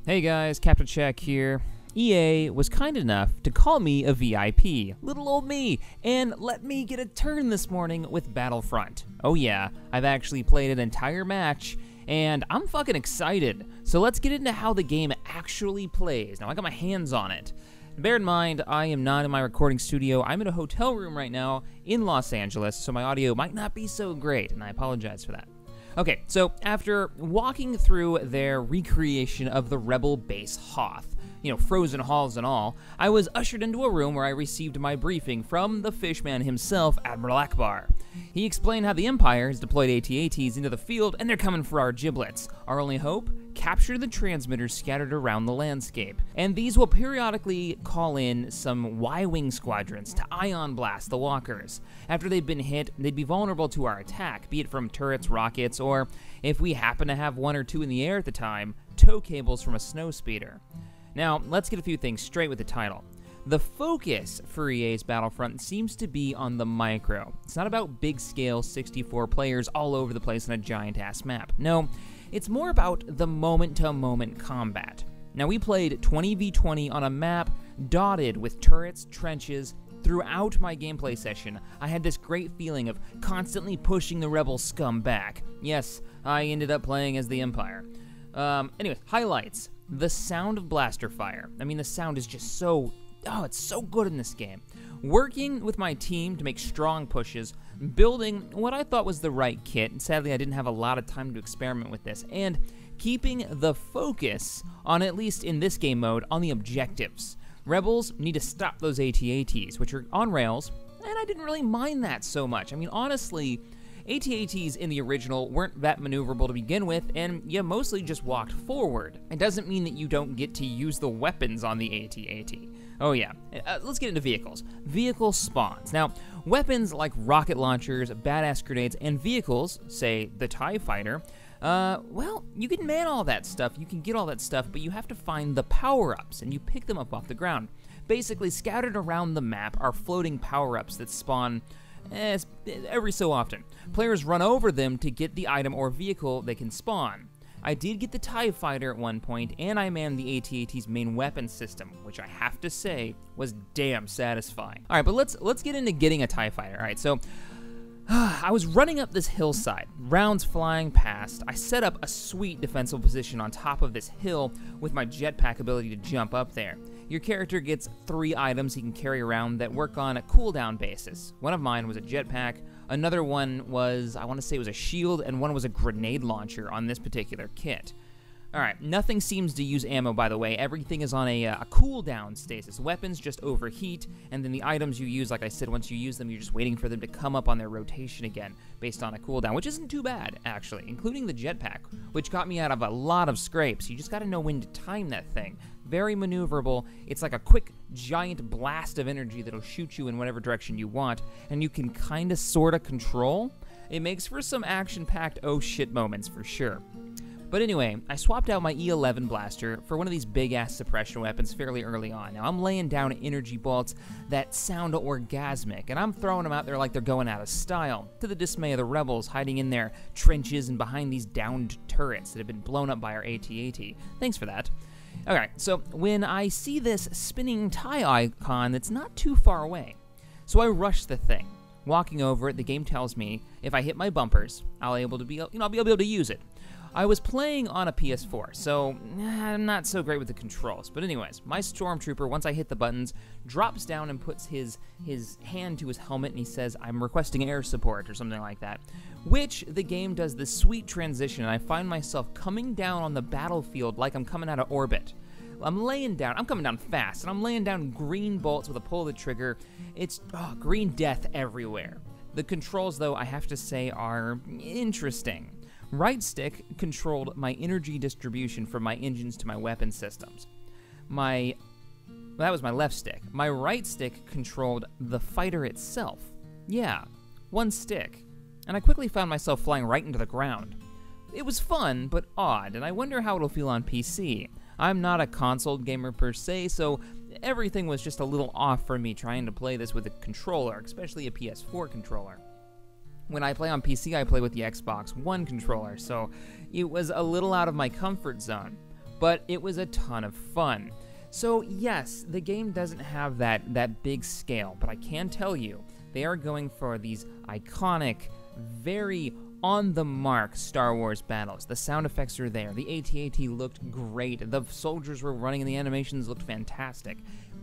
Hey guys, CaptainShack here. EA was kind enough to call me a VIP, little old me, and let me get a turn this morning with Battlefront. Oh yeah, I've actually played an entire match, and I'm fucking excited. So let's get into how the game actually plays. Now I got my hands on it. Bear in mind, I am not in my recording studio. I'm in a hotel room right now in Los Angeles, so my audio might not be so great, and I apologize for that. Okay, so after walking through their recreation of the Rebel base Hoth, frozen halls and all, I was ushered into a room where I received my briefing from the fishman himself, Admiral Akbar. He explained how the Empire has deployed AT-ATs into the field and they're coming for our giblets. Our only hope? Capture the transmitters scattered around the landscape. And these will periodically call in some Y-Wing squadrons to ion blast the walkers. After they've been hit, they'd be vulnerable to our attack, be it from turrets, rockets, or, if we happen to have one or two in the air at the time, tow cables from a snowspeeder. Now, let's get a few things straight with the title. The focus for EA's Battlefront seems to be on the micro. It's not about big-scale 64 players all over the place on a giant-ass map. No, it's more about the moment-to-moment combat. Now, we played 20v20 on a map dotted with turrets, trenches. Throughout my gameplay session, I had this great feeling of constantly pushing the rebel scum back. Yes, I ended up playing as the Empire. Anyways, highlights. The sound of blaster fire. I mean, the sound is just so... it's so good in this game. Working with my team to make strong pushes, building what I thought was the right kit, and sadly I didn't have a lot of time to experiment with this, and keeping the focus on, at least in this game mode, on the objectives. Rebels need to stop those AT-ATs, which are on rails, and I didn't really mind that so much. I mean, honestly, AT-ATs in the original weren't that maneuverable to begin with, and you mostly just walked forward. It doesn't mean that you don't get to use the weapons on the AT-AT. Oh yeah, let's get into vehicles. Vehicle spawns. Now, weapons like rocket launchers, badass grenades, and vehicles, say the TIE Fighter, well, you can man all that stuff, you can get all that stuff, but you have to find the power-ups, and you pick them up off the ground. Basically, scattered around the map are floating power-ups that spawn every so often. Players run over them to get the item or vehicle they can spawn. I did get the TIE Fighter at one point, and I manned the AT-AT's main weapon system, which I have to say was damn satisfying. Alright, but let's get into getting a TIE Fighter. Alright, so I was running up this hillside, rounds flying past. I set up a sweet defensive position on top of this hill with my jetpack ability to jump up there. Your character gets 3 items he can carry around that work on a cooldown basis. One of mine was a jetpack, another one was, I want to say it was a shield, and one was a grenade launcher on this particular kit. Alright, nothing seems to use ammo, by the way. Everything is on a cooldown stasis. Weapons just overheat, and then the items you use, like I said, once you use them, you're just waiting for them to come up on their rotation again, based on a cooldown, which isn't too bad, actually, including the jetpack, which got me out of a lot of scrapes. You just gotta know when to time that thing. Very maneuverable. It's like a quick, giant blast of energy that'll shoot you in whatever direction you want, and you can kinda, sorta control. It makes for some action-packed oh shit moments, for sure. But anyway, I swapped out my E11 blaster for one of these big-ass suppression weapons fairly early on. Now, I'm laying down energy bolts that sound orgasmic, and I'm throwing them out there like they're going out of style, to the dismay of the rebels hiding in their trenches and behind these downed turrets that have been blown up by our AT-AT. Thanks for that. Okay, so when I see this spinning TIE icon that's not too far away, so I rush the thing. Walking over it, the game tells me if I hit my bumpers, I'll be able to use it. I was playing on a PS4, so I'm not so great with the controls. But anyways, my stormtrooper, once I hit the buttons, drops down and puts his hand to his helmet, and he says, I'm requesting air support, or something like that. Which the game does this sweet transition, and I find myself coming down on the battlefield like I'm coming out of orbit. I'm coming down fast, and I'm laying down green bolts with a pull of the trigger. It's green death everywhere. The controls, though, I have to say, are interesting. Right stick controlled my energy distribution from my engines to my weapon systems. That was my left stick. My right stick controlled the fighter itself. Yeah, one stick. And I quickly found myself flying right into the ground. It was fun, but odd, and I wonder how it'll feel on PC. I'm not a console gamer per se, so everything was just a little off for me trying to play this with a controller, especially a PS4 controller. When I play on PC, I play with the Xbox One controller, so it was a little out of my comfort zone. but it was a ton of fun. So yes, the game doesn't have that big scale, but I can tell you, they are going for these iconic, very on-the-mark Star Wars battles. The sound effects are there, the AT-AT looked great, the soldiers were running and the animations looked fantastic.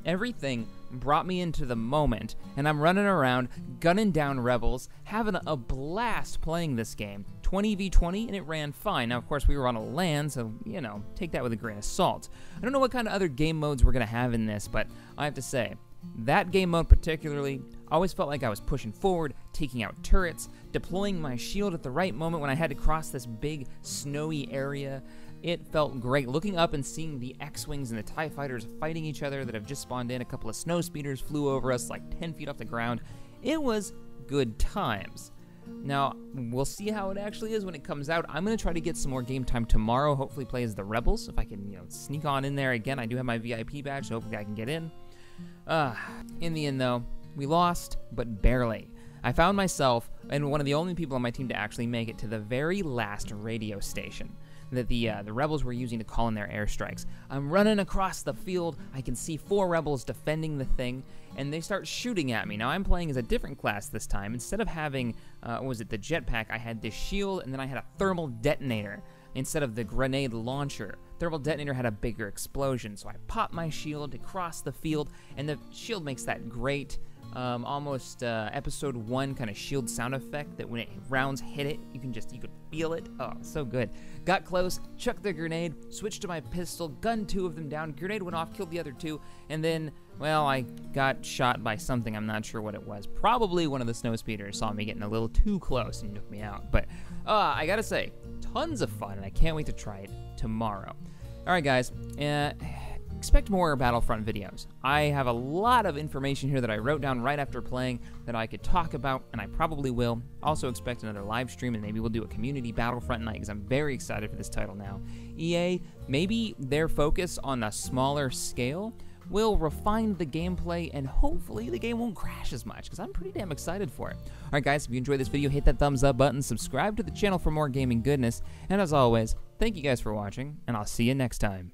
Everything brought me into the moment, and I'm running around, gunning down rebels, having a blast playing this game. 20v20, and it ran fine. Now, of course, we were on a LAN, so, you know, take that with a grain of salt. I don't know what kind of other game modes we're going to have in this, but I have to say, that game mode particularly, I always felt like I was pushing forward, taking out turrets, deploying my shield at the right moment when I had to cross this big, snowy area. It felt great looking up and seeing the X-Wings and the TIE Fighters fighting each other that have just spawned in. A couple of snow speeders flew over us like 10 feet off the ground. It was good times. Now, we'll see how it actually is when it comes out. I'm going to try to get some more game time tomorrow, hopefully play as the Rebels. If I can, you know, sneak on in there again. I do have my VIP badge, so hopefully I can get in. In the end, though, we lost, but barely. I found myself, and one of the only people on my team to actually make it to the very last radio station that the rebels were using to call in their airstrikes. I'm running across the field. I can see 4 rebels defending the thing, and they start shooting at me. Now, I'm playing as a different class this time. Instead of having, what was it, the jetpack, I had this shield, and then I had a thermal detonator instead of the grenade launcher. Thermal detonator had a bigger explosion, so I pop my shield across the field, and the shield makes that great almost episode 1 kind of shield sound effect that when rounds hit it, you could feel it. Oh, so good. Got close, chucked the grenade, switched to my pistol, gunned 2 of them down, grenade went off, killed the other 2, and then, well, I got shot by something. I'm not sure what it was. Probably one of the snow speeders saw me getting a little too close and took me out. But I gotta say, tons of fun, and I can't wait to try it tomorrow. All right, guys. Expect more Battlefront videos. I have a lot of information here that I wrote down right after playing that I could talk about, and I probably will. Also expect another live stream, and maybe we'll do a community Battlefront night, because I'm very excited for this title now. EA, maybe their focus on a smaller scale will refine the gameplay, and hopefully the game won't crash as much, because I'm pretty damn excited for it. Alright guys, if you enjoyed this video, hit that thumbs up button, subscribe to the channel for more gaming goodness, and as always, thank you guys for watching, and I'll see you next time.